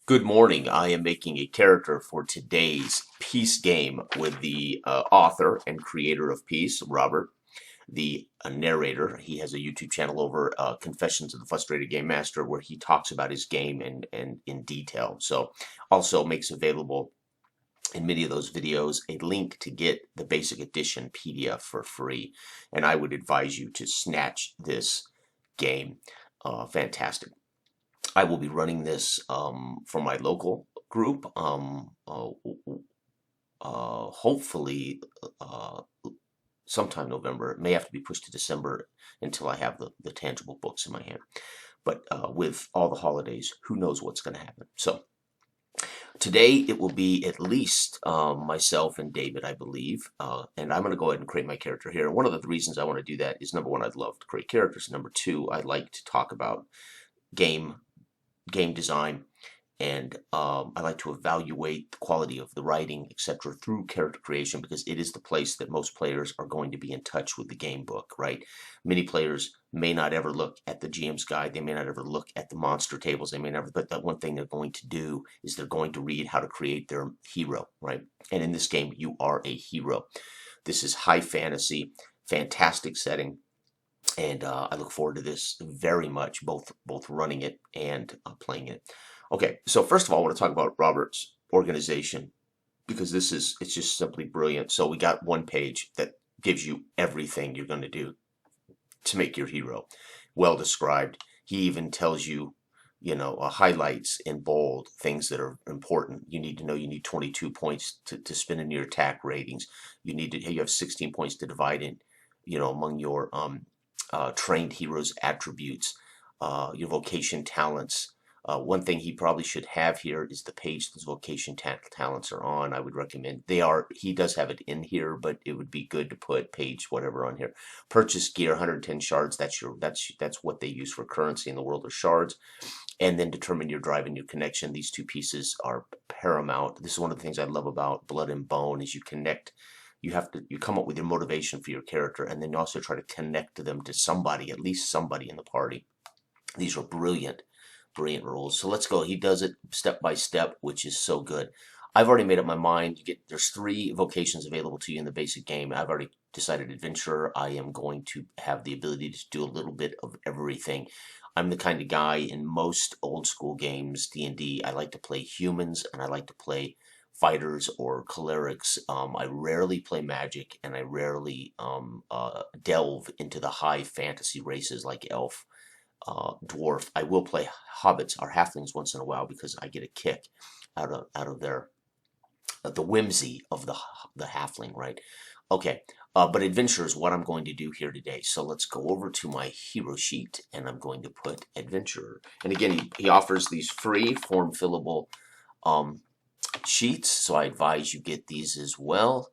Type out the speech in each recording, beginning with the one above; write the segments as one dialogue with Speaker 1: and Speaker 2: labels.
Speaker 1: Good morning. I am making a character for today's Peace game with the author and creator of Peace, Robert, the narrator. He has a YouTube channel over Confessions of the Frustrated Gamemaster where he talks about his game and in detail. So also makes available in many of those videos a link to get the basic edition PDF for free. And I would advise you to snatch this game. Fantastic. I will be running this for my local group. Hopefully, sometime November. It may have to be pushed to December until I have the tangible books in my hand. But with all the holidays, who knows what's going to happen. So today it will be at least myself and David, I believe. And I'm going to go ahead and create my character here. And one of the reasons I want to do that is, number one, I'd love to create characters. Number two, I'd like to talk about game design, and I like to evaluate the quality of the writing, etc., through character creation, because it is the place that most players are going to be in touch with the game book, right? Many players may not ever look at the GM's guide, they may not ever look at the monster tables, they may never, but the one thing they're going to do is they're going to read how to create their hero, right? And in this game, you are a hero. This is high fantasy, fantastic setting. And I look forward to this very much, both running it and playing it. Okay, so first of all, I want to talk about Robert's organization, because it's just simply brilliant. So we got one page that gives you everything you're going to do to make your hero. Well described. He even tells you, highlights in bold things that are important. You need to know you need 22 points to spend in your attack ratings. You have 16 points to divide in, among your trained heroes attributes, your vocation talents. One thing he probably should have here is the page those vocation talents are on. I would recommend he does have it in here, but it would be good to put page whatever on here. Purchase gear, 110 shards. That's what they use for currency in the world of shards. And then determine your drive and your connection. These two pieces are paramount. This is one of the things I love about Blood and Bone is you connect. You come up with your motivation for your character, and then you also try to connect them to somebody, at least somebody in the party. These are brilliant rules. So let's go. He does it step by step, which is so good. I've already made up my mind. There's 3 vocations available to you in the basic game. I've already decided adventurer. I am going to have the ability to do a little bit of everything. I'm the kind of guy in most old school games, D&D, I like to play humans and I like to play fighters or clerics. I rarely play magic, and I rarely delve into the high fantasy races like elf, dwarf. I will play hobbits or halflings once in a while because I get a kick out of their the whimsy of the halfling, right? Okay, but adventure is what I'm going to do here today. So let's go over to my hero sheet, and I'm going to put adventurer. And again, he offers these free form fillable sheets, so I advise you get these as well.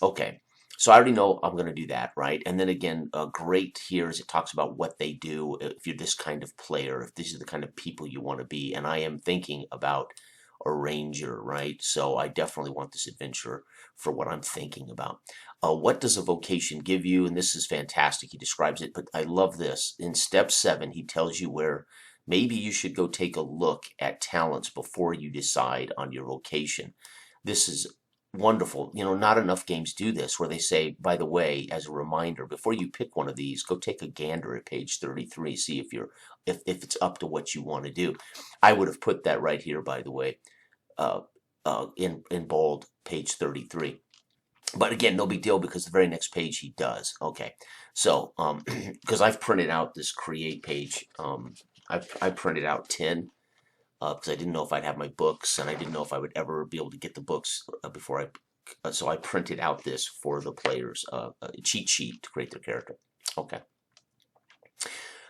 Speaker 1: Okay, so I already know I'm going to do that, right? And then again, great here is it talks about what they do if you're this kind of player, if these are the kind of people you want to be. And I am thinking about a ranger, right? So I definitely want this adventurer for what I'm thinking about. What does a vocation give you? And this is fantastic. He describes it, but I love this. In step 7, he tells you where maybe you should go take a look at talents before you decide on your vocation. This is wonderful. Not enough games do this, where they say, by the way, as a reminder, before you pick one of these, go take a gander at page 33, see if it's up to what you want to do. I would have put that right here, by the way, in bold, page 33. But again, no big deal, because the very next page he does. Okay, so because I've printed out this create page, I printed out 10 because I didn't know if I'd have my books, and I didn't know if I would ever be able to get the books before so I printed out this for the players, a cheat sheet to create their character. Okay.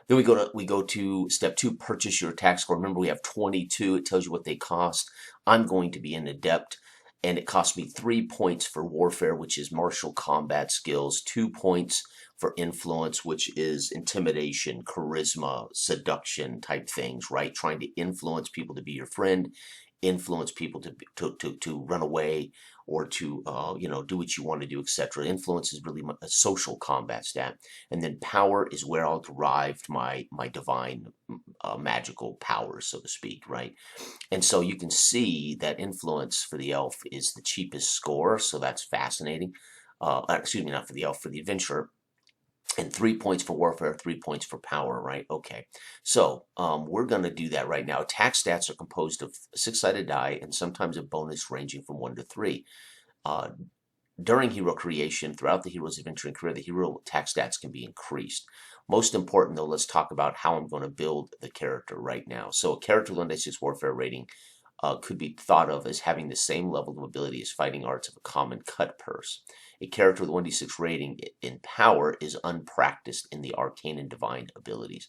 Speaker 1: Then we go to step 2, purchase your attack score. Remember, we have 22. It tells you what they cost. I'm going to be an adept, and it cost me 3 points for warfare, which is martial combat skills, 2 points for influence, which is intimidation, charisma, seduction type things, right? Trying to influence people to be your friend, influence people to run away, or to do what you want to do, etc. Influence is really a social combat stat. And then power is where I'll derive my divine magical powers, so to speak, right? And so you can see that influence for the elf is the cheapest score, so that's fascinating. Excuse me, not for the elf, for the adventurer. And 3 points for warfare, 3 points for power, right? Okay, so we're going to do that right now. Attack stats are composed of 6-sided die and sometimes a bonus ranging from 1 to 3. During hero creation, throughout the hero's adventure and career, the hero attack stats can be increased. Most important, though, let's talk about how I'm going to build the character right now. So a character with 1d6 warfare rating could be thought of as having the same level of ability as fighting arts of a common cut purse. A character with 1d6 rating in power is unpracticed in the arcane and divine abilities.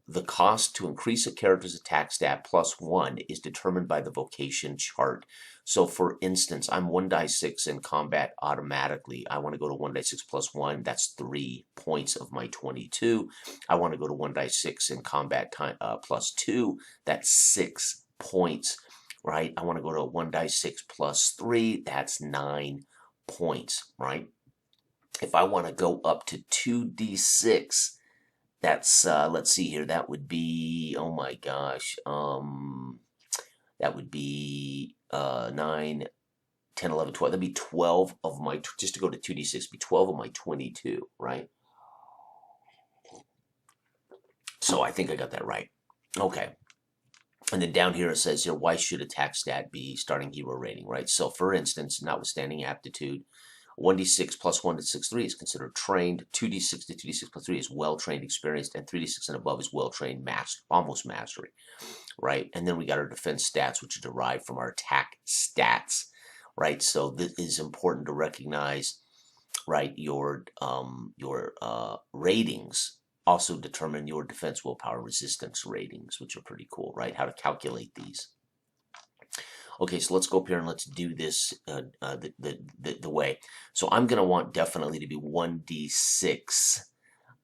Speaker 1: The cost to increase a character's attack stat +1 is determined by the vocation chart. So for instance, I'm 1d6 in combat automatically. I want to go to 1d6 +1. That's 3 points of my 22. I want to go to 1d6 in combat +2. That's 6 points, right? I want to go to 1d6 +3. That's 9 points, right? If I want to go up to 2d6, that's, let's see here, that would be, oh my gosh, that would be 9, 10, 11, 12, that'd be 12 of my, just to go to 2d6, be 12 of my 22, right? So I think I got that right. Okay. And then down here it says here, why should attack stat be starting hero rating, right? So for instance, notwithstanding aptitude, 1d6 +1 to 6-3 is considered trained. 2d6 to 2d6 +3 is well-trained, experienced, and 3d6 and above is well-trained, almost mastery, right? And then we got our defense stats, which are derived from our attack stats, right? So this is important to recognize, right? Your ratings also determine your defense, willpower, resistance ratings, which are pretty cool, right? How to calculate these. Okay, so let's go up here and let's do this the way. So I'm going to want definitely to be 1d6.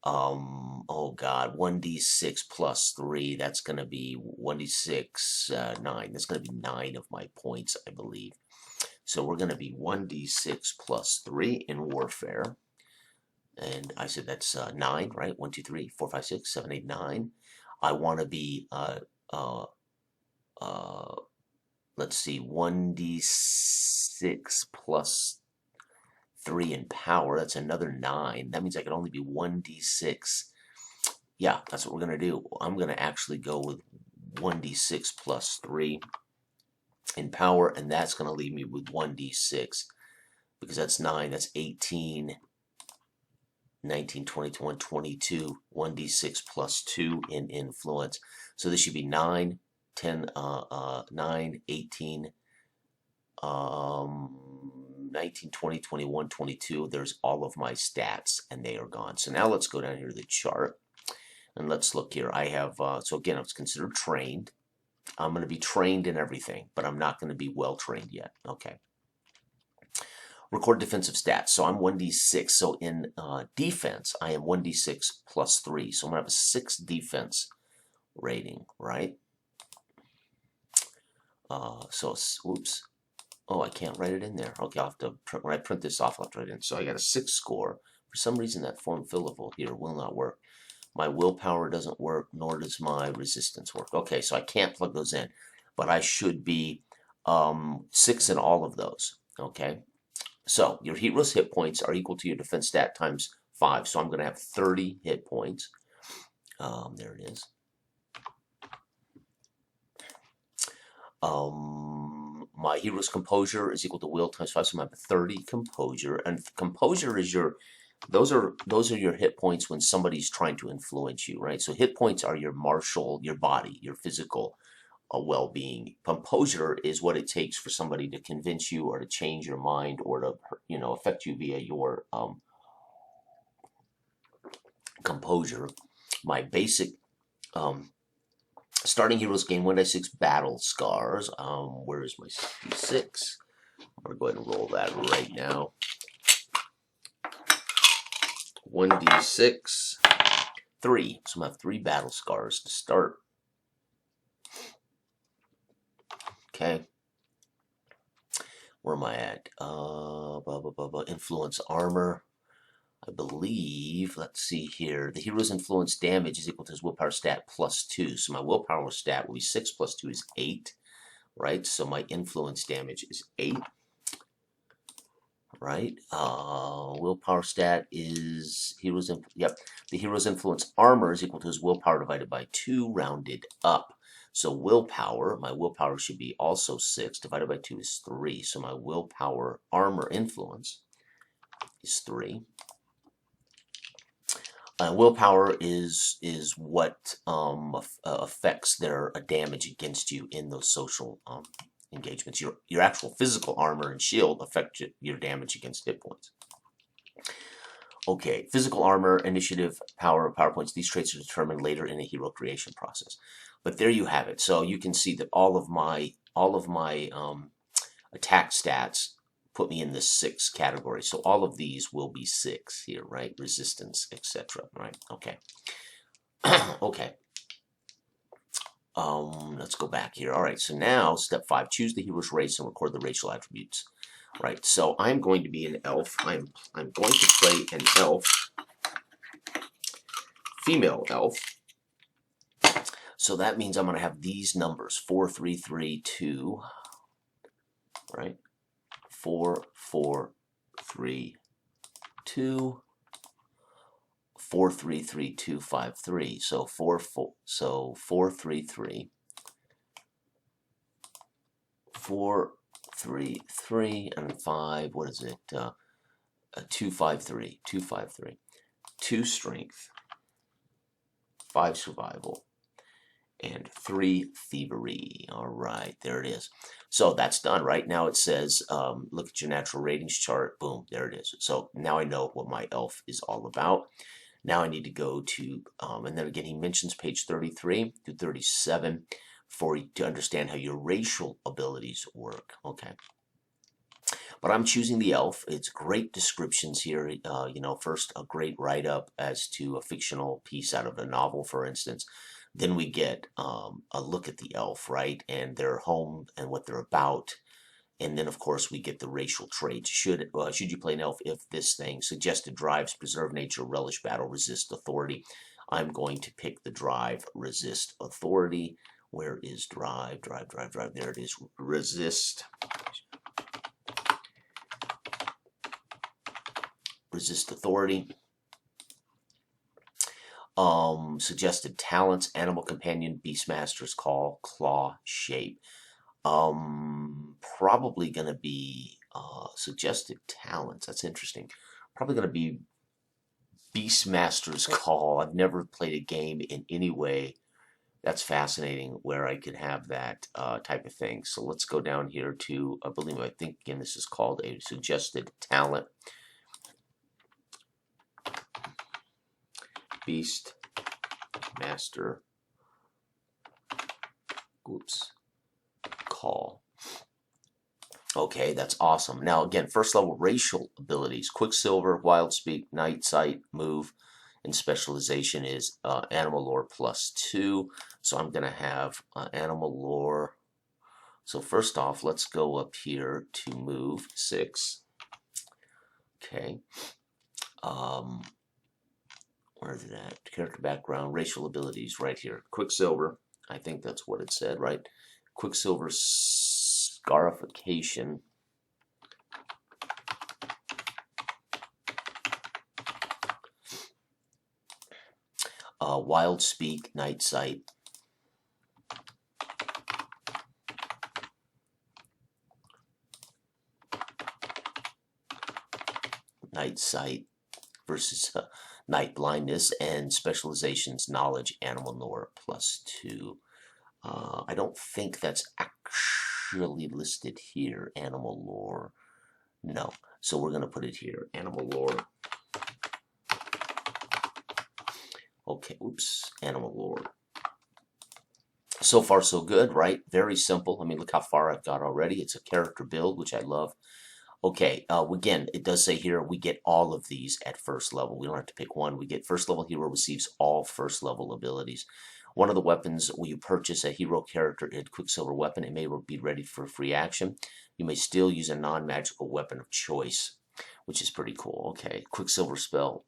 Speaker 1: Oh God, 1d6 +3. That's going to be 1d6, 9. That's going to be 9 of my points, I believe. So we're going to be 1d6 +3 in warfare. And I said that's 9, right? 1, 2, 3, 4, 5, 6, 7, 8, 9. I want to be let's see, 1d6 +3 in power. That's another 9. That means I can only be 1d6. Yeah, that's what we're going to do. I'm going to actually go with 1d6 +3 in power, and that's going to leave me with 1d6 because that's 9. That's 18, 19, 20, 21, 22. 1d6 +2 in influence. So this should be 9. 10, 9, 18, 19, 20, 21, 22. There's all of my stats, and they are gone. So now let's go down here to the chart, and let's look here. I have, so again, I was considered trained. I'm going to be trained in everything, but I'm not going to be well-trained yet. Okay. Record defensive stats. So I'm 1d6. So in defense, I am 1d6 +3. So I'm going to have a 6 defense rating, right? So, oops. Oh, I can't write it in there. Okay, I'll have to, when I print this off, I'll have to write it in. So I got a 6 score. For some reason, that form fillable here will not work. My willpower doesn't work, nor does my resistance work. Okay, so I can't plug those in. But I should be 6 in all of those. Okay? So your hero's hit points are equal to your defense stat times 5. So I'm going to have 30 hit points. There it is. My hero's composure is equal to will times 5, so I'm going to have 30 composure. And composure is your, those are your hit points when somebody's trying to influence you, right? So hit points are your martial, your body, your physical well-being. Composure is what it takes for somebody to convince you or to change your mind or to, affect you via your composure. My basic starting heroes gain 1d6 battle scars. Where is my d6? I'm going to go ahead and roll that right now. 1d6, 3. So I'm going to have 3 battle scars to start. Okay. Where am I at? Influence armor. I believe, let's see here, the hero's influence damage is equal to his willpower stat plus 2. So my willpower stat will be 6 plus 2 is 8, right? So my influence damage is 8, right? Willpower stat is the hero's influence armor is equal to his willpower divided by 2, rounded up. So willpower, my willpower should be also 6, divided by 2 is 3. So my willpower armor influence is 3. Willpower is what affects their damage against you in those social engagements. Your actual physical armor and shield affect your damage against hit points. Okay, physical armor, initiative, power points. These traits are determined later in the hero creation process. But there you have it. So you can see that all of my attack stats put me in the 6 category. So all of these will be 6 here, right? Resistance, etc. Right? Okay. Okay. Let's go back here. All right. So now, step 5: choose the hero's race and record the racial attributes. Right. So I'm going to be an elf. I'm going to play an elf, female elf. So that means I'm going to have these numbers: 4, 3, 3, 2. Right. 4, 4, 3, 2, 4, 3, 3, 2, 5, 3. So 4, 4. So 4, 3, 3. 4, 3, 3, and 5. What is it? 2, 5, 3. 2, 5, 3. 2 strength, 5 survival, and 3 thievery. All right, there it is. So that's done, right? Now it says, look at your natural ratings chart. Boom, there it is. So now I know what my elf is all about. Now I need to go to, and then again, he mentions page 33 to 37 to understand how your racial abilities work. Okay. But I'm choosing the elf. It's great descriptions here. You know, first a great write-up as to a fictional piece out of a novel, for instance. Then we get a look at the elf, right, and their home and what they're about. And then, of course, we get the racial traits. Should you play an elf if this thing? Suggested drives: preserve nature, relish battle, resist authority. I'm going to pick the drive, resist authority. Where is drive? Drive. There it is. Resist. Resist authority. Suggested talents: animal companion, beastmaster's call, claw, shape. Probably going to be suggested talents. That's interesting. Probably going to be beastmaster's call. I've never played a game in any way. That's fascinating where I could have that type of thing. So let's go down here to, I think again this is called a suggested talent. Beast Master. Oops. Call. Okay, that's awesome. Now again, first level racial abilities: Quicksilver, Wild Speak, Night Sight, Move, and specialization is Animal Lore +2. So I'm going to have Animal Lore. So first off, let's go up here to Move 6. Okay. Where is it at? Character background, racial abilities, right here. Quicksilver. I think that's what it said, right? Quicksilver scarification. Wild Speak, Night Sight. Night Sight versus Night Blindness, and specializations: knowledge, animal lore +2. I don't think that's actually listed here. Animal lore. No. So we're going to put it here. Animal lore. Okay. Oops. Animal lore. So far, so good, right? Very simple. I mean, look how far I've got already. It's a character build, which I love. Okay, again, it does say here we get all of these at first level. We don't have to pick one. We get first level hero receives all first level abilities. One of the weapons, when you purchase a hero character in Quicksilver weapon, it may be ready for free action. You may still use a non-magical weapon of choice, which is pretty cool. Okay, Quicksilver spell.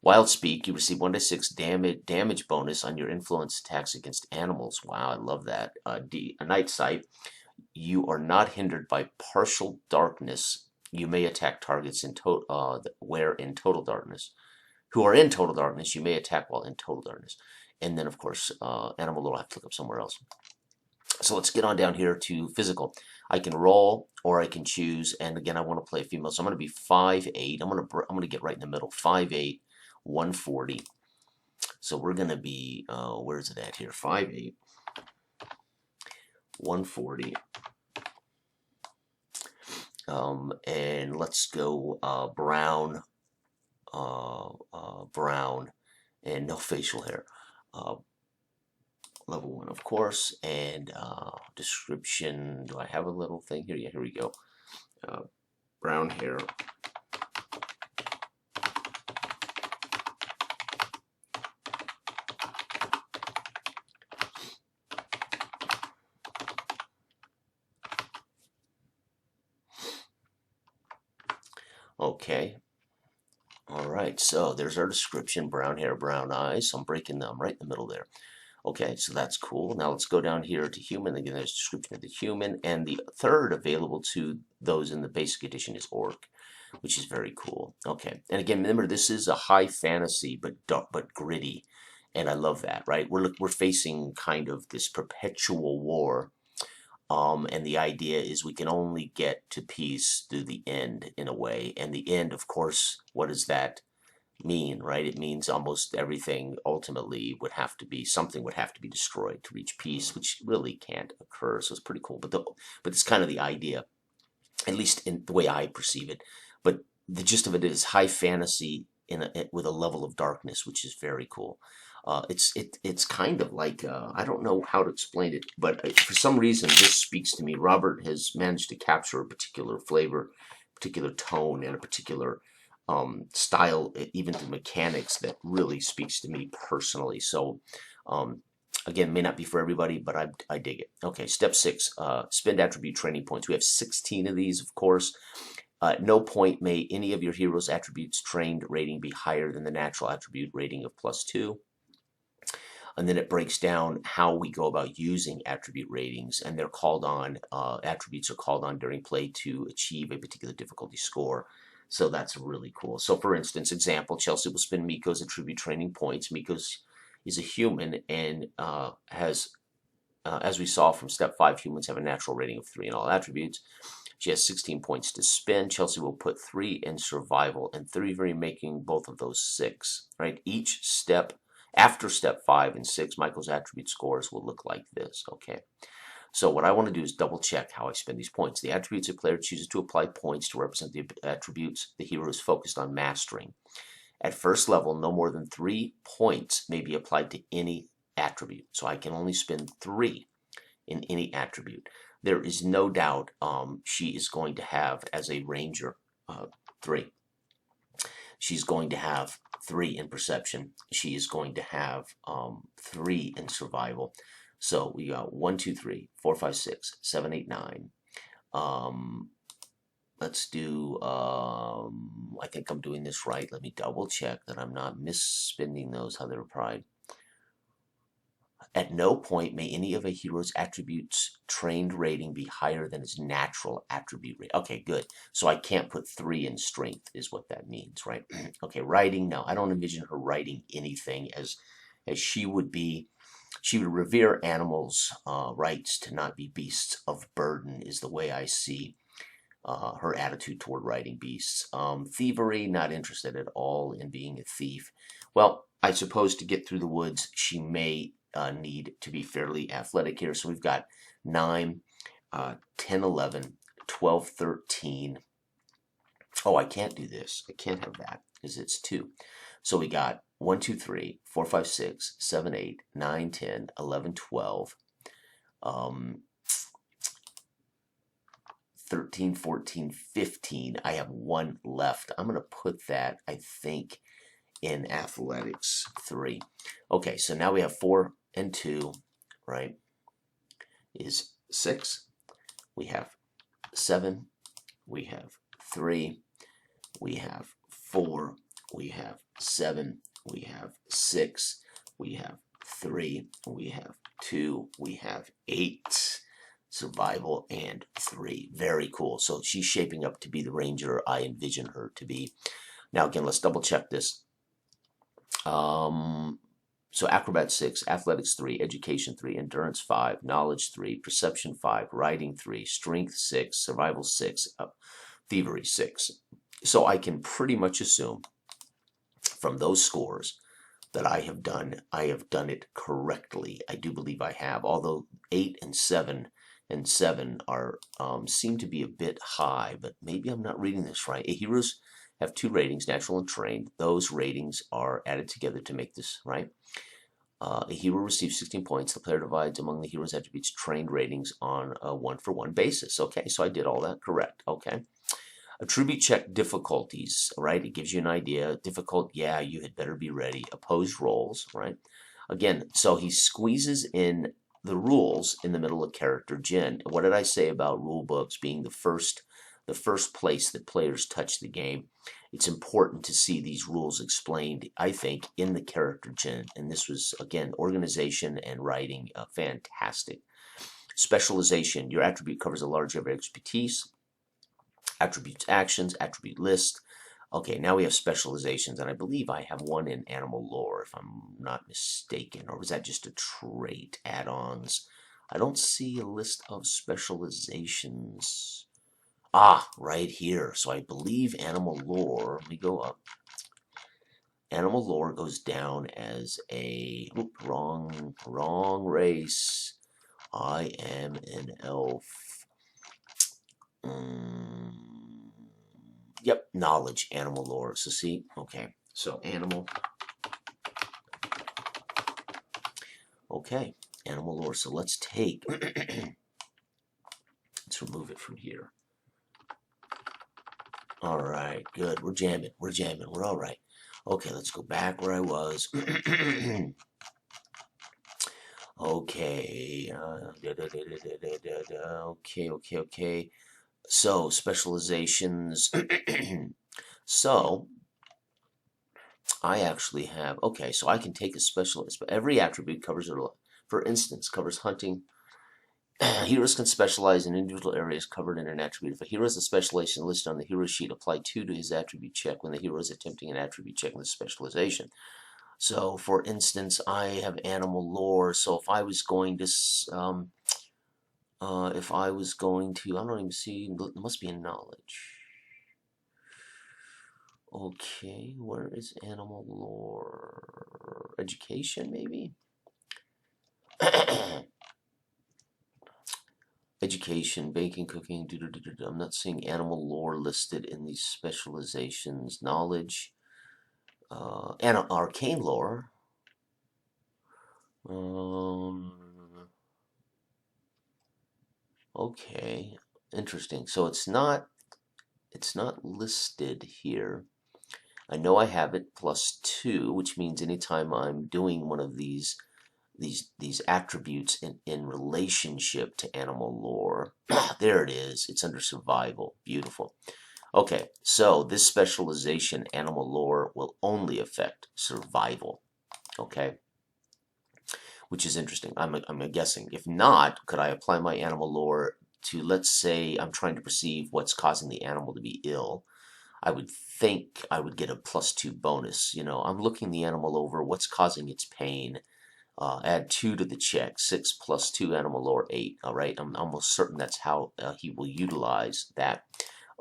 Speaker 1: Wild Speak, you receive 1d6 damage bonus on your influence attacks against animals. Wow, I love that. A Night Sight. You are not hindered by partial darkness. You may attack targets in who are in total darkness. You may attack while in total darkness. And then, of course, animal little, I have to look up somewhere else. So let's get on down here to physical. I can roll or I can choose. And again, I want to play a female. So I'm going to be 5'8". I'm going to get right in the middle. 5'8", 140. So we're going to be, where is it at here? 5'8", 140. And let's go brown, brown, and no facial hair. Level 1, of course, and description. Do I have a little thing here? Yeah, here we go. Brown hair. Okay. All right, so there's our description. Brown hair, brown eyes. So I'm breaking them right in the middle there. Okay, so that's cool. Now let's go down here to human. Again, there's a description of the human. And the third available to those in the basic edition is orc, which is very cool. Okay, and again, remember, this is a high fantasy, but dark, but gritty. And I love that, right? We're facing kind of this perpetual war. And the idea is we can only get to peace through the end, in a way. And the end, of course, what does that mean, right? It means almost everything ultimately would have to be, something would have to be destroyed to reach peace, which really can't occur. So it's pretty cool. But it's kind of the idea, at least in the way I perceive it. But the gist of it is high fantasy with a level of darkness, which is very cool. It's kind of like, I don't know how to explain it, but for some reason this speaks to me. Robert has managed to capture a particular flavor, particular tone, and a particular style, even through mechanics, that really speaks to me personally. So again, may not be for everybody, but I dig it. Okay, step 6, spend attribute training points. We have 16 of these, of course. At no point may any of your hero's attributes trained rating be higher than the natural attribute rating of +2. And then it breaks down how we go about using attribute ratings, and they're called on, attributes are called on during play to achieve a particular difficulty score. So that's really cool. So for instance, example, Chelsea will spend Miko's attribute training points. Miko's is a human and has, as we saw from step 5, humans have a natural rating of 3 in all attributes. She has 16 points to spend. Chelsea will put 3 in survival and 3, making both of those 6, right? Each step, after step 5 and 6, Michael's attribute scores will look like this, okay? So what I want to do is double check how I spend these points. The attributes a player chooses to apply points to represent the attributes the hero is focused on mastering. At first level, no more than 3 points may be applied to any attribute. So I can only spend 3 in any attribute. There is no doubt she is going to have, as a ranger, 3. She's going to have 3 in perception. She is going to have 3 in survival. So we got 1, 2, 3, 4, 5, 6, 7, 8, 9. Let's do, I think I'm doing this right. Let me double check that I'm not misspending those, how they're applied. At no point may any of a hero's attributes trained rating be higher than his natural attribute rate. Okay, good. So I can't put 3 in strength is what that means, right? Okay, writing, no. I don't envision her writing anything as she would be. She would revere animals' rights to not be beasts of burden is the way I see her attitude toward riding beasts. Thievery, not interested at all in being a thief. Well, I suppose to get through the woods, she may need to be fairly athletic here. So we've got 9, 10, 11, 12, 13. Oh, I can't do this. I can't have that because it's 2. So we got 1, 2, 3, 4, 5, 6, 7, 8, 9, 10, 11, 12, 13, 14, 15. I have one left. I'm going to put that, I think, in athletics 3. Okay, so now we have 4 and 2, right, is 6. We have 7. We have 3. We have 4. We have 7. We have 6. We have 3. We have 2. We have 8. Survival and 3. Very cool. So she's shaping up to be the ranger I envision her to be. Now again, let's double check this. So acrobat 6, athletics 3, education 3, endurance 5, knowledge 3, perception 5, writing 3, strength 6, survival 6, thievery 6. So I can pretty much assume from those scores that I have done it correctly. I do believe I have, although 8 and 7 are seem to be a bit high, but maybe I'm not reading this right. Heroes have 2 ratings, natural and trained. Those ratings are added together to make this, right? A hero receives 16 points. The player divides among the hero's attributes trained ratings on a 1-for-1 basis. Okay, so I did all that correct. Okay. Attribute check difficulties, right? It gives you an idea. Difficult, yeah, you had better be ready. Opposed rolls, right? Again, so he squeezes in the rules in the middle of character gen. What did I say about rule books being the first place that players touch the game? It's important to see these rules explained, I think, in the character gen. And this was, again, organization and writing, fantastic. Specialization. Your attribute covers a large area of expertise. Attributes, actions, attribute list. Okay, now we have specializations, and I believe I have one in animal lore, if I'm not mistaken. Or was that just a trait? Add-ons. I don't see a list of specializations. Ah, right here. So I believe animal lore, let me go up. Animal lore goes down as a, wrong race. I am an elf. Yep, knowledge, animal lore. So see, okay, so animal. Okay, animal lore. So let's take, let's remove it from here. All right, good. We're jamming. We're all right. Okay, let's go back where I was. Okay. Okay. So, specializations. So, I actually have, okay, so I can take a specialist, but every attribute covers it. For instance, covers hunting. Heroes can specialize in individual areas covered in an attribute. If a hero has a specialization listed on the hero sheet, apply 2 to his attribute check when the hero is attempting an attribute check in the specialization. So, for instance, I have animal lore. So, if I was going to, I don't even see, it must be in knowledge. Okay, where is animal lore? Education, maybe? Education, baking, cooking, I'm not seeing animal lore listed in these specializations. Knowledge, and arcane lore. Okay, interesting. So it's not listed here. I know I have it +2, which means anytime I'm doing one of these attributes in relationship to animal lore, there it is. It's under survival. Beautiful. Okay, so this specialization, animal lore, will only affect survival. Okay, which is interesting. I'm guessing. If not, could I apply my animal lore to, let's say, I'm trying to perceive what's causing the animal to be ill. I would think I would get a +2 bonus. You know, I'm looking the animal over, what's causing its pain. Add 2 to the check. 6 + 2 animal lore 8. All right, I'm almost certain that's how he will utilize that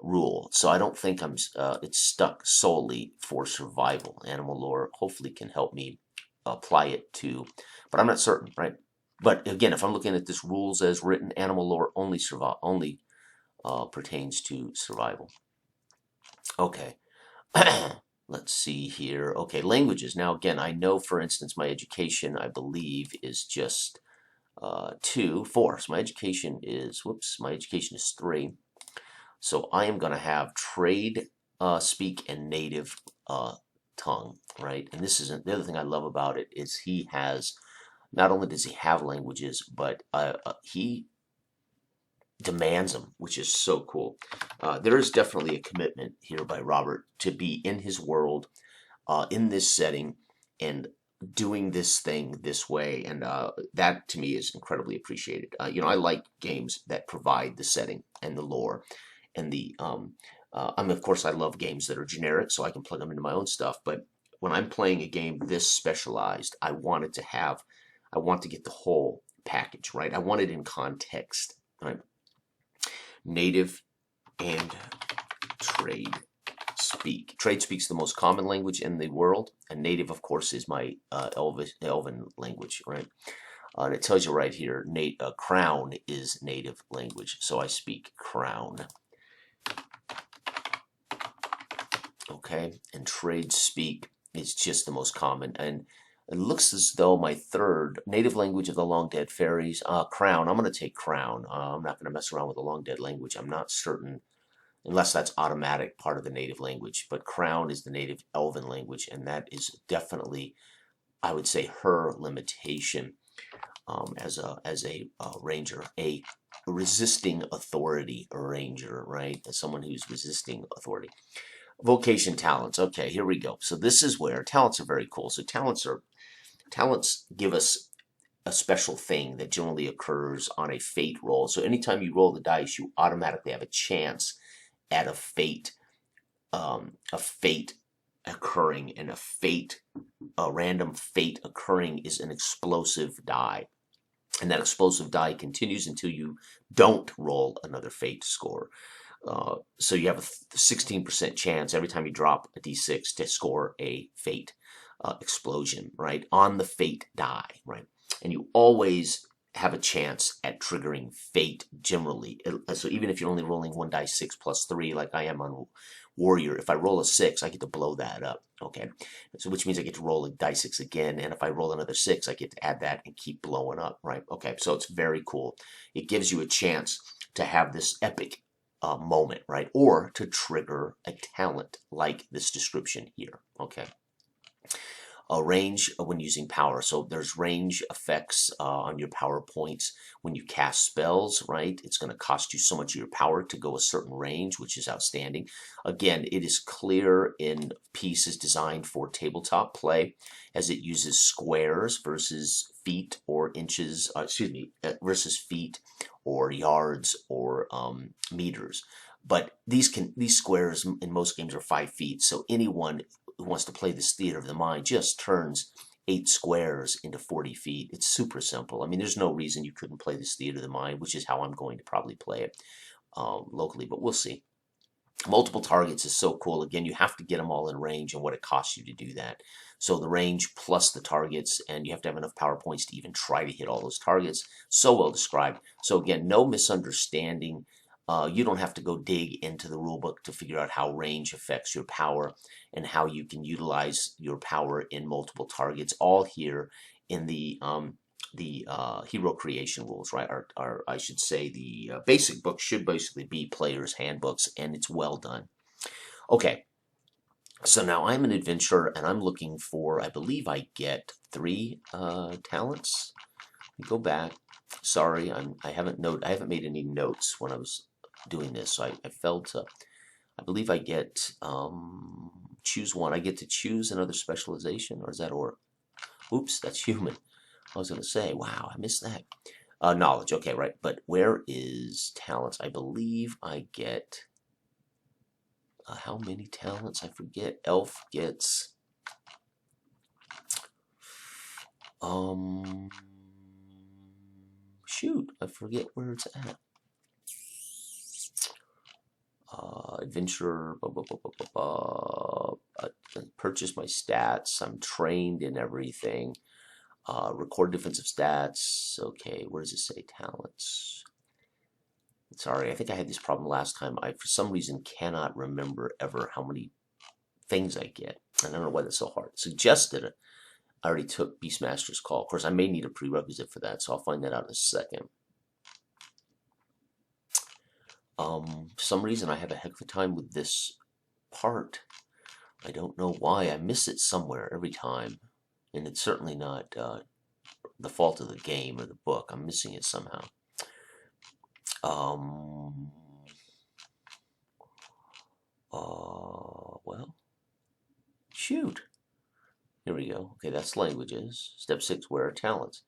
Speaker 1: rule. So I don't think it's stuck solely for survival. Animal lore hopefully can help me apply it to, but I'm not certain, right? But again, if I'm looking at this rules as written, animal lore only pertains to survival. Okay. Let's see here. Okay, languages. Now, again, I know, for instance, my education, I believe, is just 4. So my education is 3. So I am going to have trade speak and native tongue, right? And this isn't the other thing I love about it is he has not only does he have languages, but he demands them, which is so cool. There is definitely a commitment here by Robert to be in his world, in this setting, and doing this thing this way, and that to me is incredibly appreciated. I like games that provide the setting and the lore, and I mean, of course, I love games that are generic, so I can plug them into my own stuff. But when I'm playing a game this specialized, I want to get the whole package, right? I want it in context, right? Native and trade speak. Trade speak's the most common language in the world, and native, of course, is my Elven language, right? And it tells you right here, crown is native language, so I speak crown. Okay, and trade speak is just the most common, and it looks as though my third native language of the long dead fairies, crown. I'm going to take crown. I'm not going to mess around with the long dead language. I'm not certain unless that's automatic part of the native language. But crown is the native Elven language, and that is definitely, I would say, her limitation as a ranger, a resisting authority ranger, right? As someone who's resisting authority. Vocation talents. Okay, here we go. So this is where talents are very cool. So talents give us a special thing that generally occurs on a fate roll. So anytime you roll the dice, you automatically have a chance at a fate occurring, and a random fate occurring is an explosive die. And that explosive die continues until you don't roll another fate score. So you have a 16% chance every time you drop a d6 to score a fate explosion, right? On the fate die, right? And you always have a chance at triggering fate generally. So even if you're only rolling 1d6 plus 3, like I am on Warrior, if I roll a 6, I get to blow that up, okay? So which means I get to roll a d6 again, and if I roll another 6, I get to add that and keep blowing up, right? Okay, so it's very cool. It gives you a chance to have this epic moment, right? Or to trigger a talent like this description here, okay? A range when using power. So there's range effects on your power points when you cast spells, right? It's going to cost you so much of your power to go a certain range, which is outstanding. Again, it is clear in pieces designed for tabletop play, as it uses squares versus feet or inches, versus feet or yards or meters. But these squares in most games are 5 feet, so anyone who wants to play this theater of the mind just turns 8 squares into 40 feet. It's super simple. I mean, there's no reason you couldn't play this theater of the mind, which is how I'm going to probably play it locally, but we'll see. Multiple targets is so cool. Again, you have to get them all in range and what it costs you to do that. So the range plus the targets, and you have to have enough power points to even try to hit all those targets. So well described. So again, no misunderstanding. You don't have to go dig into the rulebook to figure out how range affects your power and how you can utilize your power in multiple targets. All here in the hero creation rules, right? Or I should say the basic book should basically be players' handbooks, and it's well done. Okay, so now I'm an adventurer, and I'm looking for, I believe I get 3 talents. Let me go back. Sorry, I haven't made any notes when I was doing this, so I failed to. I believe I get choose one. I get to choose another specialization, or is that or? Oops, that's human. I was going to say, wow, I missed that. Knowledge, okay, right. But where is talents? I believe I get, how many talents? I forget. Elf gets, shoot, I forget where it's at. Adventurer, purchase my stats. I'm trained in everything. Record defensive stats. Okay, where does it say talents? Sorry, I think I had this problem last time. I, for some reason, cannot remember ever how many things I get. I don't know why that's so hard. Suggested, I already took Beastmaster's Call. Of course, I may need a prerequisite for that, so I'll find that out in a second. For some reason I have a heck of a time with this part. I don't know why. I miss it somewhere every time. And it's certainly not the fault of the game or the book. I'm missing it somehow. Well, shoot. Here we go. Okay, that's languages. Step 6, where are talents?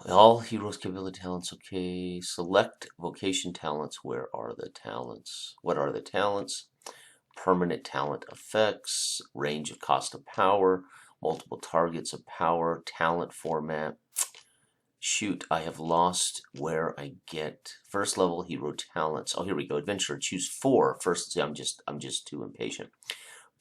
Speaker 1: All heroes' capability talents. Okay, select vocation talents. Where are the talents? What are the talents? Permanent talent effects, range of cost of power, multiple targets of power, talent format. Shoot, I have lost where I get first level hero talents. Oh, here we go. Adventure. Choose 4 first. See, I'm just too impatient.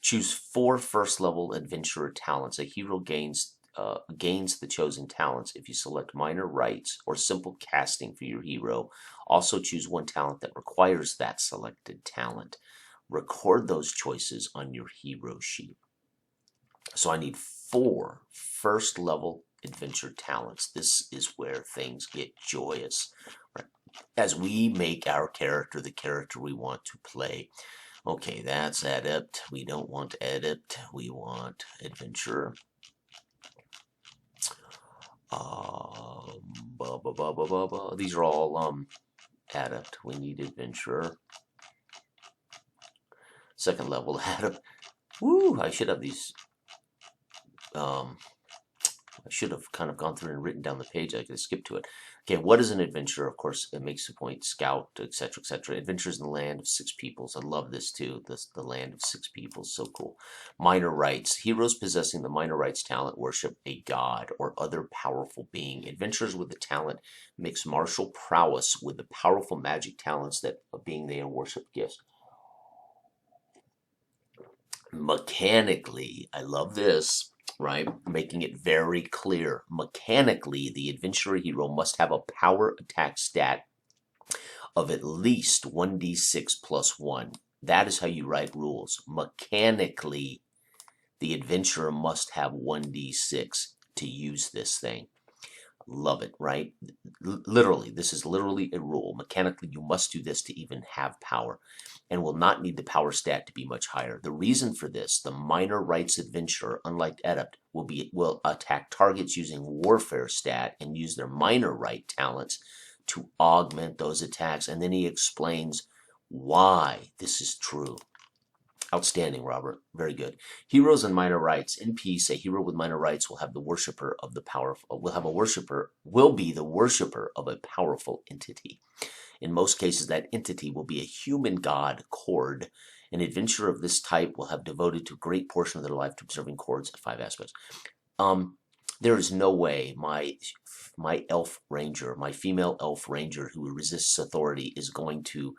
Speaker 1: Choose 4 first level adventurer talents. A hero gains the chosen talents if you select minor rights or simple casting for your hero. Also choose 1 talent that requires that selected talent. Record those choices on your hero sheet. So I need 4 first level adventure talents. This is where things get joyous, right? As we make our character the character we want to play. Okay, that's adept. We don't want adept. We want adventurer. These are all adept. We need adventurer. Second level adept. Woo! I should have these. I should have kind of gone through and written down the page. I could have skipped to it. Okay, what is an adventurer? Of course, it makes the point. Scout, etc., etc. Adventures in the land of 6 peoples. I love this too. The land of 6 peoples. So cool. Minor rights. Heroes possessing the minor rights talent worship a god or other powerful being. Adventurers with the talent mix martial prowess with the powerful magic talents that a being they worship gives. Mechanically, I love this. Right? Making it very clear. Mechanically, the adventurer hero must have a power attack stat of at least 1d6 plus 1. That is how you write rules. Mechanically, the adventurer must have 1d6 to use this thing. Love it, right? Literally, this is literally a rule. Mechanically, you must do this to even have power, and will not need the power stat to be much higher. The reason for this, the minor rights adventurer, unlike adept, will attack targets using warfare stat and use their minor right talents to augment those attacks. And then he explains why this is true. Outstanding, Robert. Very good. Heroes and minor rights. In peace, a hero with minor rights will have the worshiper of the powerful. Will be the worshiper of a powerful entity. In most cases, that entity will be a human god, Cord. An adventurer of this type will have devoted to a great portion of their life to observing Cord's 5 aspects. There is no way my elf ranger, my female elf ranger who resists authority is going to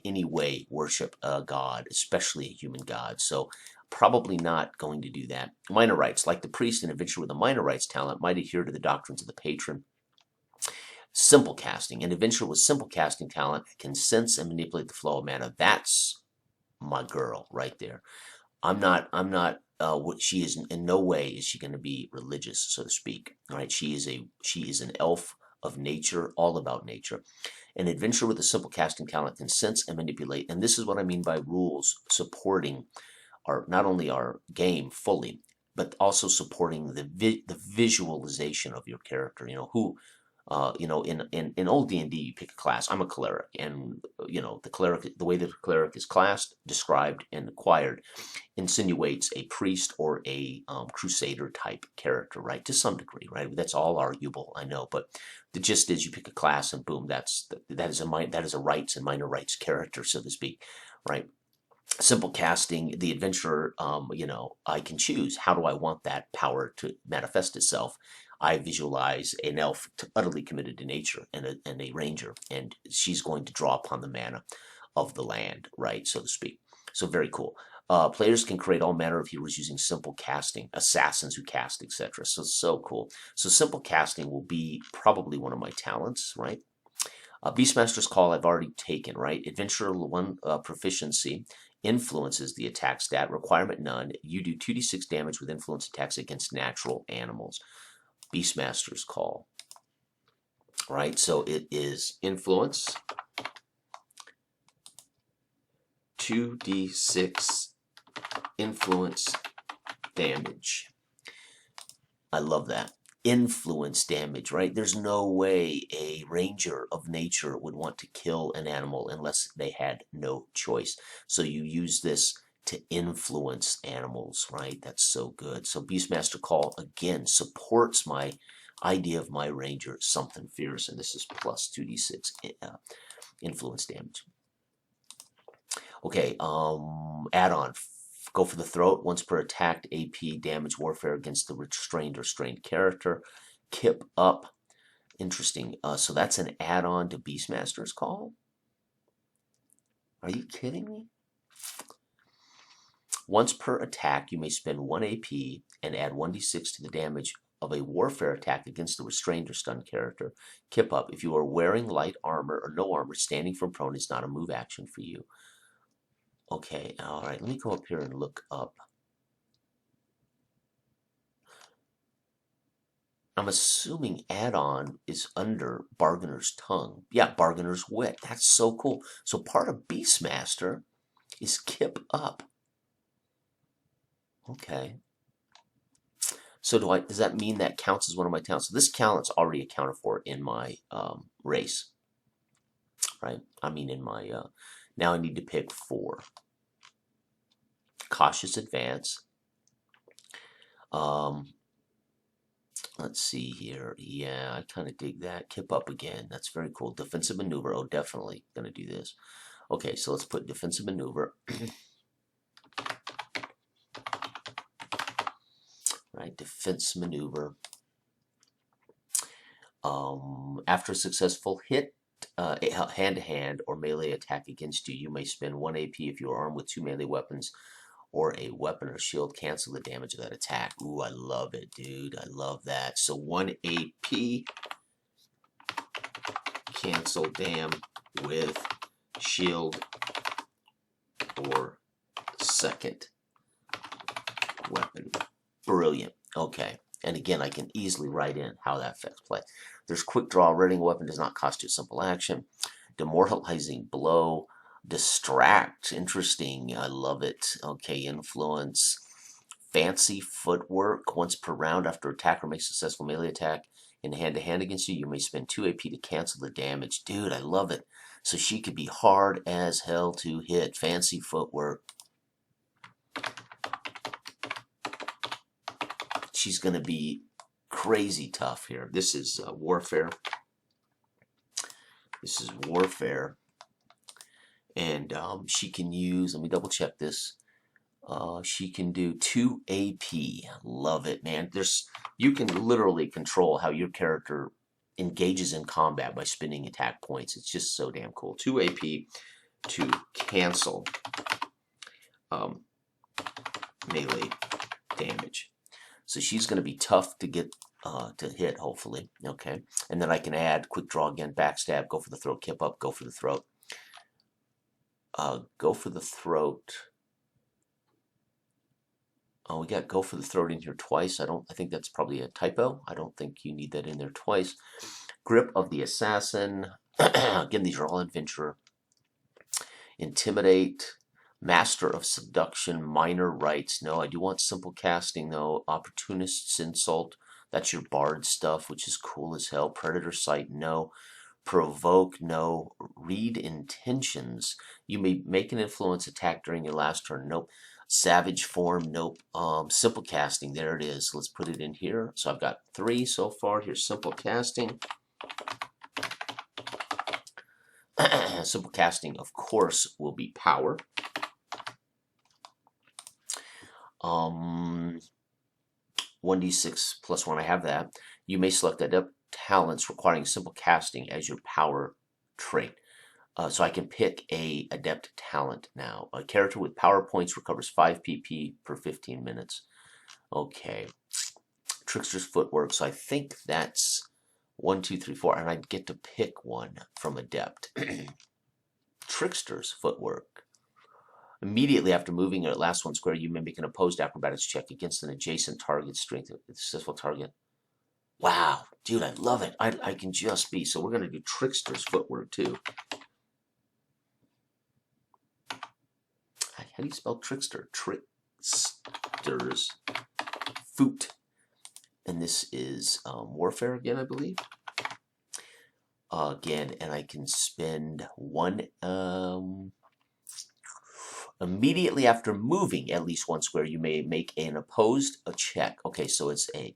Speaker 1: any way worship a god, especially a human god. So probably not going to do that. Minor rights, like the priest, an adventurer with a minor rights talent might adhere to the doctrines of the patron. Simple casting, an adventurer with simple casting talent can sense and manipulate the flow of mana. That's my girl right there. She is in no way is she going to be religious, so to speak. Right? She is an elf of nature, all about nature. An adventurer with a simple casting talent can sense and manipulate, and this is what I mean by rules supporting not only our game fully, but also supporting the visualization of your character. You know who. In old D&D, you pick a class. I'm a cleric, and the way that a cleric is classed, described, and acquired insinuates a priest or a crusader type character, right? To some degree, right? That's all arguable, I know, but the gist is you pick a class, and boom, that is a rights and minor rights character, so to speak, right? Simple casting, the adventurer, I can choose how do I want that power to manifest itself. I visualize an elf utterly committed to nature and a ranger, and she's going to draw upon the mana of the land, right, so to speak. So very cool. Players can create all manner of heroes using simple casting, assassins who cast, etc. So cool. So simple casting will be probably one of my talents, right? Beastmaster's Call I've already taken, right? Adventurer 1 proficiency influences the attack stat. Requirement none. You do 2d6 damage with influence attacks against natural animals. Beastmaster's Call. Right, so it is influence. 2d6 influence damage. I love that. Influence damage, right? There's no way a ranger of nature would want to kill an animal unless they had no choice. So you use this to influence animals, right? That's so good. So Beastmaster Call, again, supports my idea of my ranger, something fierce, and this is plus 2d6 influence damage. Okay, add-on. Go for the throat. Once per attacked AP damage warfare against the restrained or strained character. Kip up. Interesting. So that's an add-on to Beastmaster's Call? Are you kidding me? Once per attack, you may spend 1 AP and add 1d6 to the damage of a warfare attack against the restrained or stunned character. Kip up. If you are wearing light armor or no armor, standing from prone is not a move action for you. Okay, all right, let me go up here and look up. I'm assuming add-on is under Bargainer's Tongue. Yeah, Bargainer's Wit. That's so cool. So part of Beastmaster is Kip Up. Okay. So does that mean that counts as one of my talents? So this talent's already accounted for in my race, right? I mean in my, now I need to pick 4. Cautious Advance. Let's see here. Yeah, I kind of dig that. Kip Up again. That's very cool. Defensive Maneuver. Oh, definitely going to do this. Okay, so let's put Defensive Maneuver. Right, Defense Maneuver. After a successful hit, hand-to-hand or melee attack against you, you may spend 1 AP if you are armed with 2 melee weapons or a weapon or shield. Cancel the damage of that attack. Ooh, I love it, dude. I love that. So 1 AP, cancel dam with shield or second weapon. Brilliant. Okay. And again, I can easily write in how that affects play. There's quick draw. Readying a weapon does not cost you a simple action. Demoralizing blow. Distract. Interesting. I love it. Okay. Influence. Fancy footwork. Once per round after attacker makes a successful melee attack in hand-to-hand against you, you may spend 2 AP to cancel the damage. Dude, I love it. So she could be hard as hell to hit. Fancy footwork. She's going to be crazy tough here. This is warfare. This is warfare. And she can use, let me double check this. She can do 2 AP. Love it, man. You can literally control how your character engages in combat by spending attack points. It's just so damn cool. 2 AP to cancel melee damage. So she's going to be tough to get to hit, hopefully. Okay. And then I can add quick draw again, backstab, go for the throat, kip up, go for the throat. Go for the throat. Oh, we got go for the throat in here twice. I think that's probably a typo. I don't think you need that in there twice. Grip of the Assassin. Again, these are all adventurer. Intimidate. Master of Seduction, Minor Rights. No, I do want simple casting, though. Opportunist's Insult. That's your bard stuff, which is cool as hell. Predator Sight, no. Provoke, no. Read Intentions. You may make an influence attack during your last turn. Nope. Savage Form, nope. Simple Casting, there it is. Let's put it in here. So I've got 3 so far. Here's Simple Casting. Simple Casting, of course, will be Power. 1d6 plus 1, I have that. You may select adept talents requiring simple casting as your power trait. So I can pick a adept talent now. A character with power points recovers 5 PP per 15 minutes. Okay. Trickster's Footwork. So I think that's 1, 2, 3, 4. And I get to pick one from adept. Trickster's Footwork. Immediately after moving at last 1 square, you may make an opposed acrobatics check against an adjacent target strength of the successful target. Wow, dude, I love it. I can just be. So we're going to do Trickster's Footwork too. how do you spell trickster? Tricksters. Foot. And this is warfare again, I believe. Again, and I can spend one immediately after moving at least one square. You may make an opposed a check. Okay, so it's a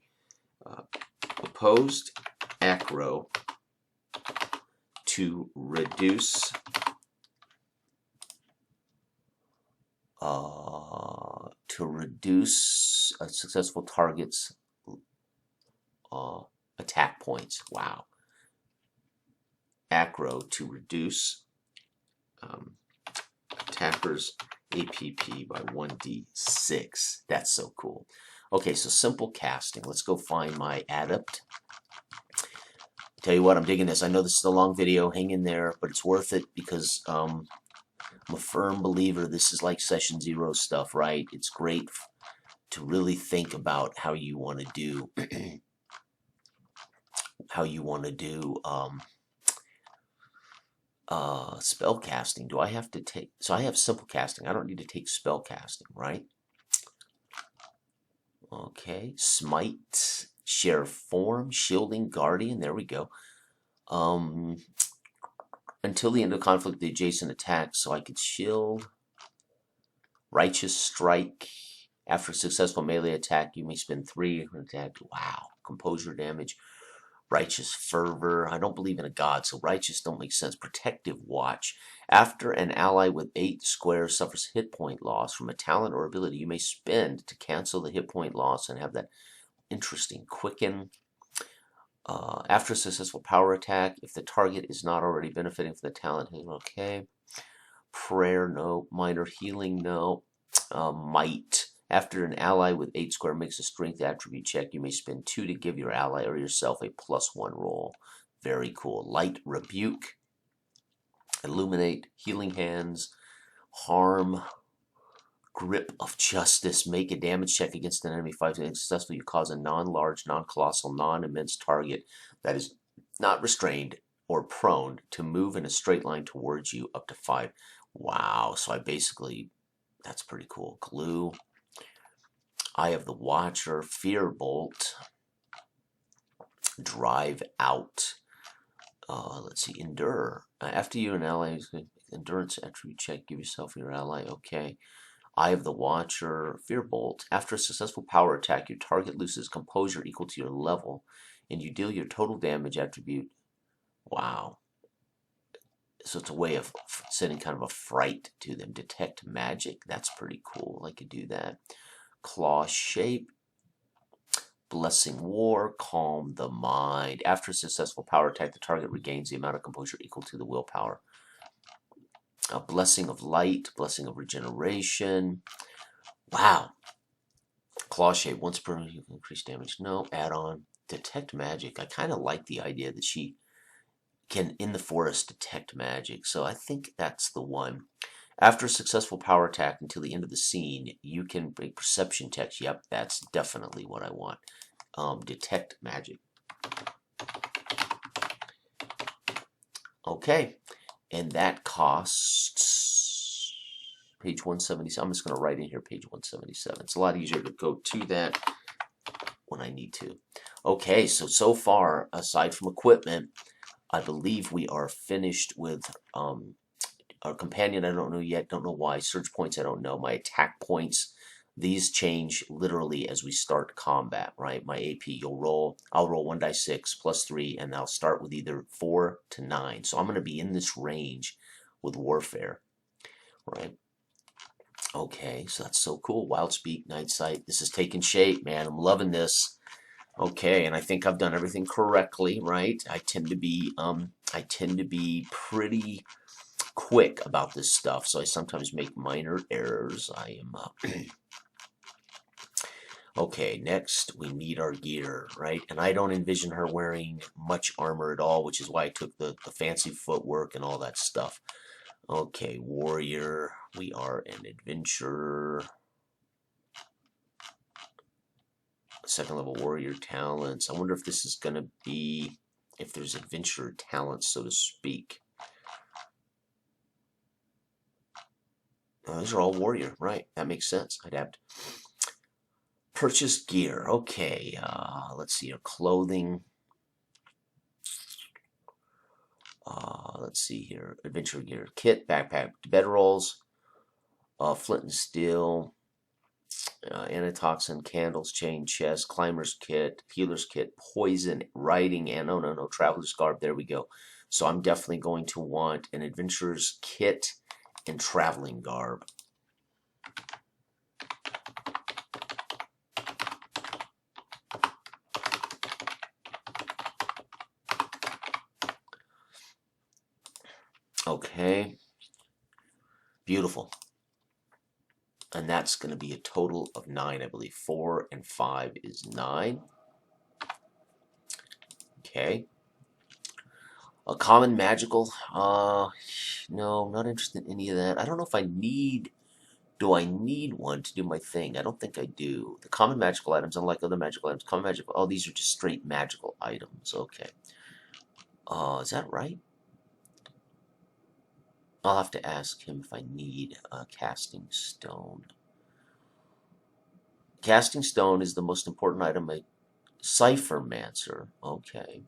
Speaker 1: opposed acro to reduce a successful target's attack points. Wow. Acro to reduce attackers APP by 1d6. That's so cool. Okay, so simple casting. Let's go find my adept. Tell you what, I'm digging this. I know this is a long video. Hang in there, but it's worth it because I'm a firm believer this is like session 0 stuff, right? It's great to really think about how you want to do spell casting. Do I have to take, so I have simple casting. I don't need to take spell casting, right? Okay, smite, share form, shielding, guardian, there we go. Until the end of conflict, the adjacent attack, so I could shield, righteous strike. After a successful melee attack, you may spend 3 attack. Wow, composure damage. Righteous fervor. I don't believe in a god, so righteous don't make sense. Protective watch. After an ally with 8 squares suffers hit point loss from a talent or ability, you may spend to cancel the hit point loss and have that interesting quicken. After a successful power attack, if the target is not already benefiting from the talent, okay. Prayer, no. Minor healing, no. Might. After an ally with 8 square makes a strength attribute check, you may spend 2 to give your ally or yourself a +1 roll. Very cool. Light rebuke, illuminate, healing hands, harm, grip of justice. Make a damage check against an enemy. 5 successful. You cause a non-large, non-colossal, non-immense target that is not restrained or prone to move in a straight line towards you up to 5. Wow. So I basically, that's pretty cool. Glue. Eye of the Watcher, Fear Bolt, Drive Out. Let's see, Endure. After you and ally, endurance attribute check, give yourself and your ally. Okay. Eye of the Watcher, Fear Bolt. After a successful power attack, your target loses composure equal to your level, and you deal your total damage attribute. Wow. So it's a way of sending kind of a fright to them. Detect magic. That's pretty cool. I could do that. Claw shape, blessing war, calm the mind. After a successful power attack, the target regains the amount of composure equal to the willpower. A blessing of light, blessing of regeneration. Wow. Claw shape, once per minute, you can increase damage. No, add-on. Detect magic. I kind of like the idea that she can, in the forest, detect magic. So I think that's the one. After a successful power attack until the end of the scene, you can make perception checks. Yep, that's definitely what I want. Detect magic. Okay, and that costs page 177. I'm just going to write in here page 177. It's a lot easier to go to that when I need to. Okay, so far, aside from equipment, I believe we are finished with our companion. I don't know yet, don't know why. Surge points, I don't know. My attack points, these change literally as we start combat, right? My AP, I'll roll 1d6 plus 3, and I'll start with either 4 to 9. So I'm going to be in this range with warfare, right? Okay, so that's so cool. Wild Speak, Night Sight. This is taking shape, man. I'm loving this. Okay, and I think I've done everything correctly, right? I tend to be pretty quick about this stuff, so I sometimes make minor errors. I am okay. Next, we need our gear, right? And I don't envision her wearing much armor at all, which is why I took the fancy footwork and all that stuff. Okay, warrior. We are an adventurer. 2nd level warrior talents. I wonder if this is gonna be, if there's adventurer talents, so to speak. Those are all warrior, right? That makes sense. I'd have to purchase gear. Okay, let's see here. Clothing. Let's see here. Adventure gear. Kit, backpack, bedrolls, flint and steel, antitoxin, candles, chain, chest, climber's kit, healer's kit, poison, riding, and no, traveler's garb. There we go. So I'm definitely going to want an adventurer's kit and traveling garb. Okay. Beautiful. And that's going to be a total of 9, I believe. 4 and 5 is 9. Okay. A common magical. No, I'm not interested in any of that. I don't know if I need. Do I need one to do my thing? I don't think I do. The common magical items, unlike other magical items, common magical. Oh, these are just straight magical items. Okay. Is that right? I'll have to ask him if I need a casting stone. Casting stone is the most important item. A Ciphermancer. Okay.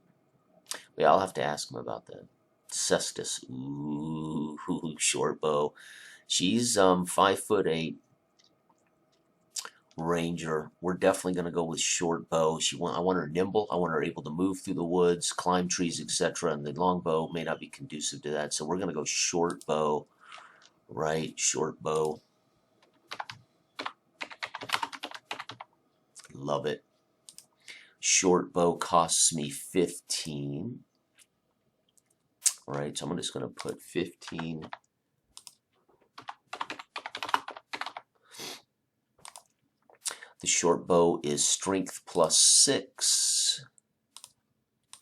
Speaker 1: Yeah, I'll have to ask him about that. Cestus. Ooh, short bow. She's 5'8". Ranger. We're definitely going to go with short bow. I want her nimble. I want her able to move through the woods, climb trees, etc. And the long bow may not be conducive to that. So we're going to go short bow. Right, short bow. Love it. Short bow costs me 15. Right, so I'm just going to put 15. The short bow is strength plus 6.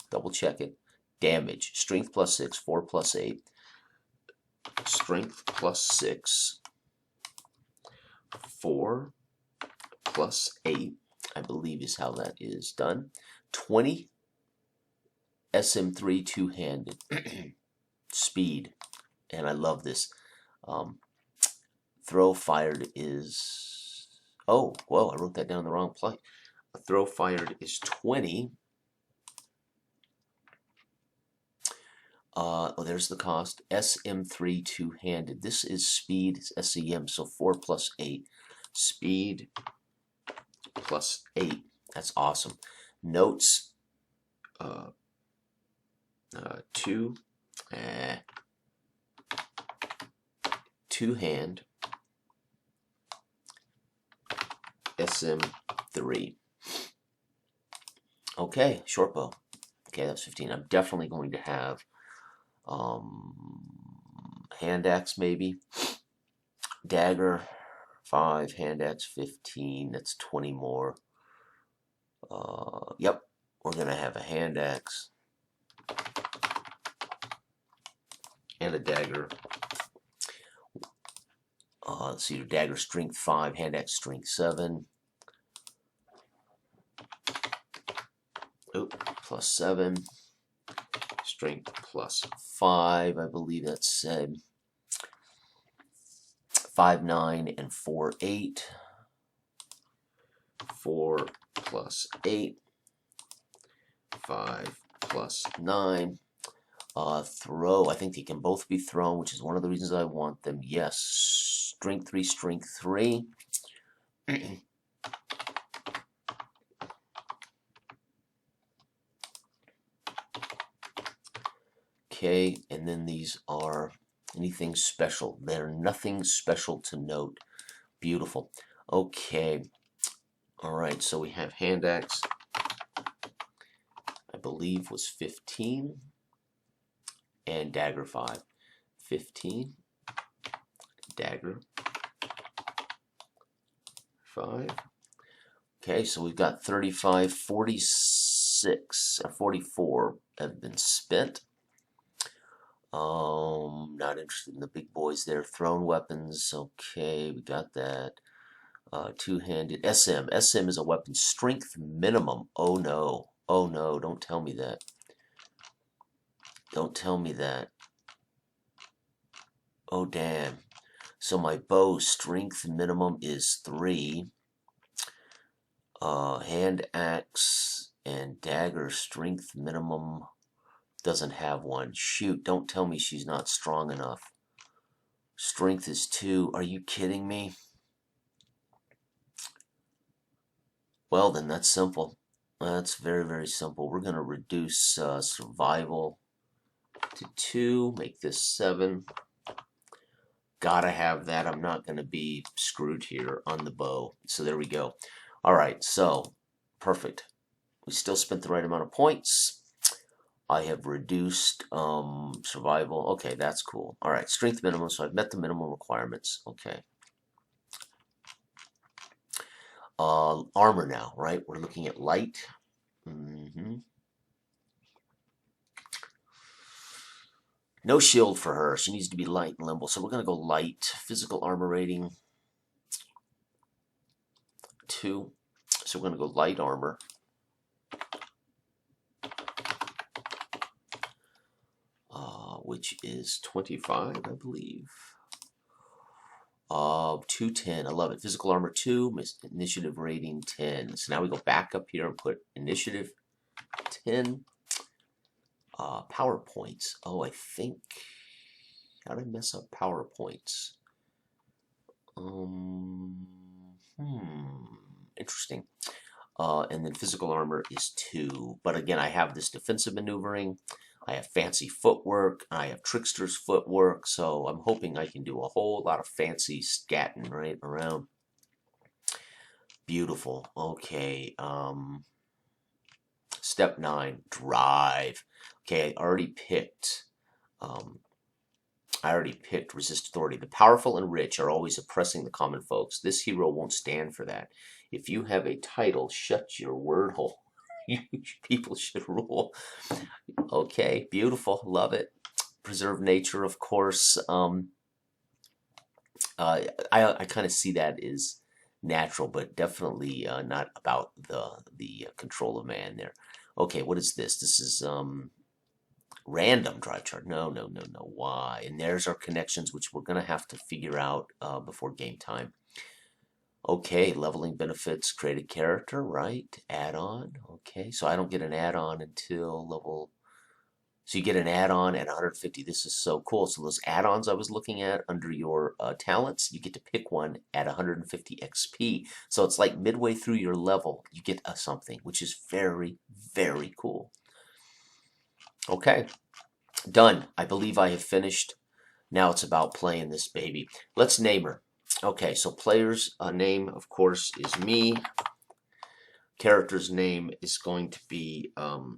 Speaker 1: Double check it. Damage. Strength plus 6, 4 plus 8. Strength plus 6. 4 plus 8, I believe is how that is done. 20. SM3 two-handed. Speed. And I love this. Throw fired is... Oh, whoa, I wrote that down in the wrong place. A throw fired is 20. Oh, there's the cost. SM3 two-handed. This is speed, SEM, so 4 plus 8. Speed plus 8. That's awesome. Notes. 2. Two-hand. SM3. Okay, short bow. Okay, that's 15. I'm definitely going to have hand axe maybe. Dagger 5, hand axe 15. That's 20 more. Yep, we're gonna have a hand axe and a dagger. Let's see, dagger strength 5, hand axe strength 7. Oh, plus 7. Strength plus 5, I believe that said. 5, 9, and 4, 8. 4 plus 8. 5 plus 9. Throw. I think they can both be thrown, which is one of the reasons I want them. Yes. Strength 3, strength 3. Okay, and then these are anything special. They're nothing special to note. Beautiful. Okay. All right, so we have hand axe. I believe was 15. And dagger 5. 15. Dagger 5. Okay, so we've got 35, 46, 44 have been spent. Not interested in the big boys there. Thrown weapons. Okay, we got that. Two-handed. SM. SM is a weapon. Strength minimum. Oh no. Oh no, don't tell me that. Don't tell me that. Oh damn. So my bow strength minimum is 3. Hand axe and dagger strength minimum doesn't have one. Shoot, don't tell me she's not strong enough. Strength is 2. Are you kidding me? Well, then that's simple. That's very, very simple. We're going to reduce survival to 2, make this 7. Gotta have that. I'm not going to be screwed here on the bow. So there we go. All right, so perfect. We still spent the right amount of points. I have reduced survival. Okay, that's cool. All right, strength minimum. So I've met the minimum requirements. Okay. Armor now, right? We're looking at light. No shield for her. She needs to be light and limble. So we're going to go light. Physical armor rating 2. So we're going to go light armor. Which is 25, I believe. 210. I love it. Physical armor 2. Initiative rating 10. So now we go back up here and put initiative 10. PowerPoints. Oh, I think. How did I mess up PowerPoints? Interesting. And then physical armor is 2. But again, I have this defensive maneuvering. I have fancy footwork. I have trickster's footwork. So I'm hoping I can do a whole lot of fancy scatting right around. Beautiful. Okay. Step 9, drive. Okay, I already picked resist authority. The powerful and rich are always oppressing the common folks. This hero won't stand for that. If you have a title, shut your word hole. People should rule. Okay, beautiful. Love it. Preserve nature, of course. I kind of see that as natural, but definitely not about the control of man there. Okay, what is this? This is random drive chart. No. Why? And there's our connections, which we're going to have to figure out before game time. Okay, leveling benefits, create a character, right? Add-on. Okay, so I don't get an add-on until level. So you get an add-on at 150. This is so cool. So those add-ons I was looking at under your talents, you get to pick one at 150 XP. So it's like midway through your level, you get something, which is very, very cool. Okay, done. I believe I have finished. Now it's about playing this baby. Let's name her. Okay, so player's name, of course, is me. Character's name is going to be, oh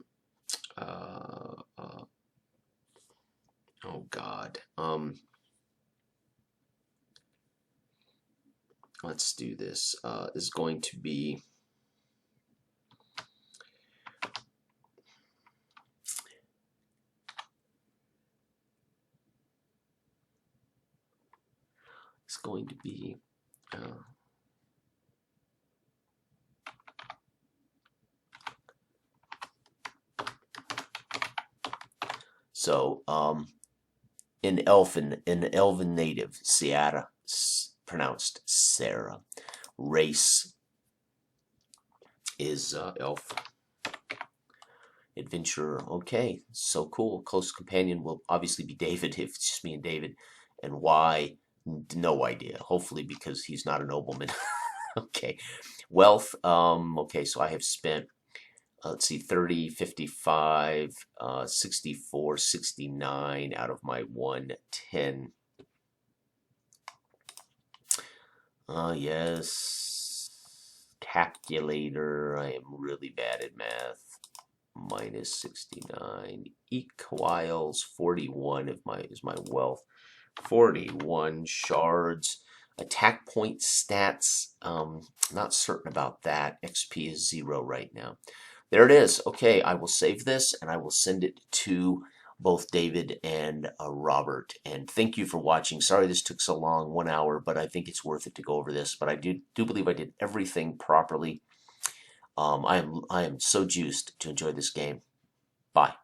Speaker 1: God. Let's do this. Is going to be, so in Elven native, Ciara, pronounced Sarah. Race is elf. Adventurer, okay, so cool. Close companion will obviously be David if it's just me and David. And why? No idea. Hopefully because he's not a nobleman. Okay. Wealth, okay, so I have spent, let's see, 30, 55, 64, 69 out of my 110. Yes. Calculator, I am really bad at math. Minus 69 equals 41 is my wealth. 41 shards. Attack point stats, not certain about that. XP is 0 right now. There it is. Okay, I will save this and I will send it to both David and Robert. And thank you for watching. Sorry this took so long, 1 hour, but I think it's worth it to go over this. But I do believe I did everything properly. I am so juiced to enjoy this game. Bye.